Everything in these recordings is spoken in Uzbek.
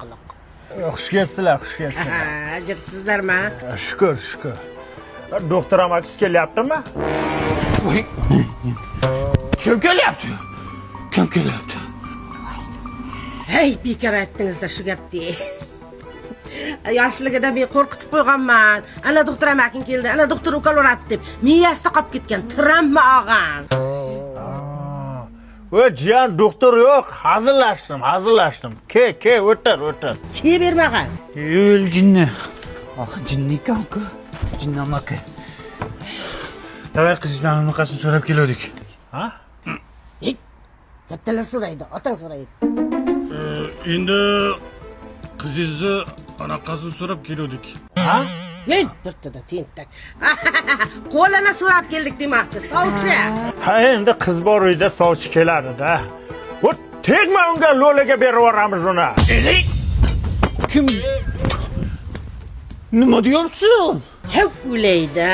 qiliq. Xush kelibsizlar, xush kelibsizlar. Ha, jibsizlarmi? Shukr, shukr. Doktor amakis kelyaptimi? Voy. Kim kelyapti? Kim kelyapti? Hey, bekor aytdingizda shu gapni. Yoshligida men qo'rqitib qo'yganman. Ana doktor amaking keldi, ana doktor ukol uradi deb. Miyasida qolib ketgan. Tramma og'an. Voy, jiyan doktor yo'q, hazillashdim. Ke, o'tir. Ke bermagan. Yo'l jinni. Jinni ekan-ku. Jinni amaki. Davay qizdan anaqasini so'rab keldik. Ha? Kattalar so'raydi, otang so'raydi. Endi qizingizni anaqasini so'rab keldik. Ha? Men birtada tentak. Qo'lini so'rab keldik demoqchi, sovchi. Ha, endi qiz bor uyda sovchi keladi-da. O tegma unga lo'laga berib yuboramiz uni. Kim? Nima deyapsiz? Hep o'laydi.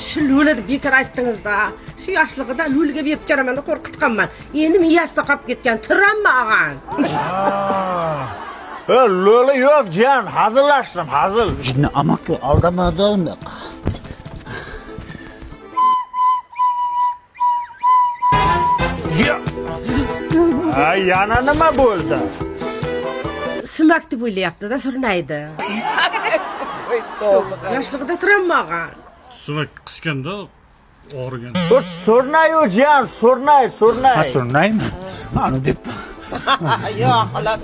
Shu lo'lada bekor aytdingizda. Shu yoshligida lo'liga berib jaraman deb qo'rqitganman. Endi miyasida qolib ketgan tramma og'an. Lo'la yo'q, jiyan, hazillashdim. Jinni amaki aldamadi unaqa. Ha, yana nima bo'ldi? Sumak deb o'ylayapti-da, surnaydi. Yoshligida tramma og'an. Sumak qisganda og'rigan. Bu so'rnayu jiyan, so'rnay. Ha, surnaymi? Mana deb. Yo'q, xolos.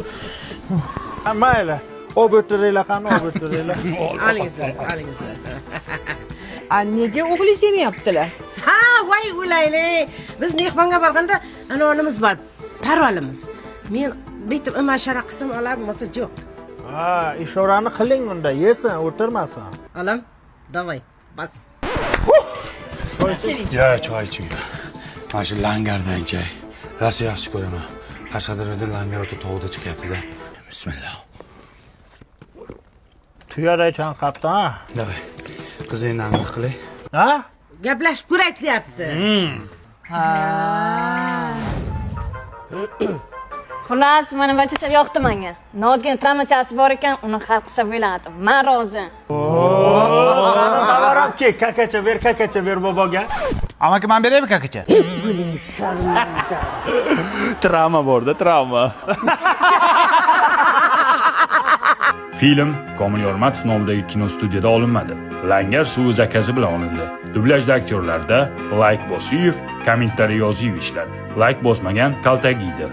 Ha, mayli. O'tiringlar qani, o'tiringlar. Olingizlar. Nega o'g'lingiz yemayaptilar? Ha, voy o'layli. Biz mehmonga borganda anonimiz bor, parvalimiz. Men bitib imashara qilsam olarmasa yo'q. Ha, ishorani qiling unda, yesin, o'tirmasin. Olam, davay, bas. Ya, choy iching. Mana shu langardan chay. Rosa yaxshi ko'raman. Qashqadaryoda langar o'ta tog'da chiqyapti-da. Bismillah. Tuyaday chanqabdi, ha? Davay. Qizingni aniq qilay. Ha? Gaplashib ko'raylik deyapti. Xullas, mana bachacha yoqdi menga. Nozgina tramachasi bor ekan, uni hal qilsa bo'ladi. Men rozi. Tavaram ke, kakacha ber boboga. Amaki, men beraymi kakacha? Travma borda, travma. Film Komil Yormatov nomidagi kinostudiyada olinmadi. Langar suvi zakasi bilan olindi. Dublyajda aktyorlarda Like Bosiyev, kommentariy Yoziyev ishladi. Like bosmagan kaltagiydi.